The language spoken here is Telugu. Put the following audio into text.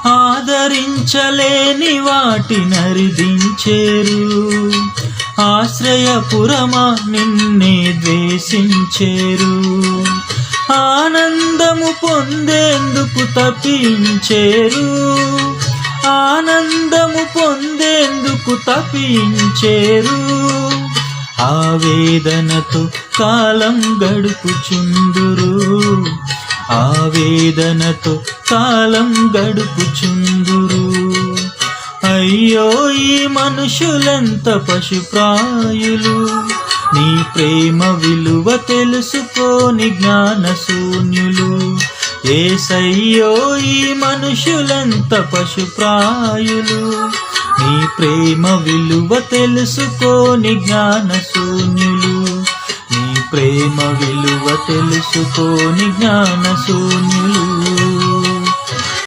ఆదరించలేని వాటినరిదించేరు. ఆశ్రయపురమా నిన్నే ద్వేషించేరు. ఆనందము పొందేందుకు తప్పించేరు. ఆనందము పొందేందుకు తప్పించేరు. ఆవేదనతో కాలం గడుపుచుందురు. ఆవేదనతో కాలం గడుపుచుందురు. అయ్యో ఈ మనుషులెంత పశుప్రాయులు, నీ ప్రేమ విలువ తెలుసుకోని జ్ఞానశూన్యులు. యేసయ్యో ఈ మనుషులెంత పశుప్రాయులు, నీ ప్రేమ విలువ తెలుసుకోని జ్ఞానశూన్యులు. నీ ప్రేమ విలువ తెలుసుకోని జ్ఞానశూన్యులు.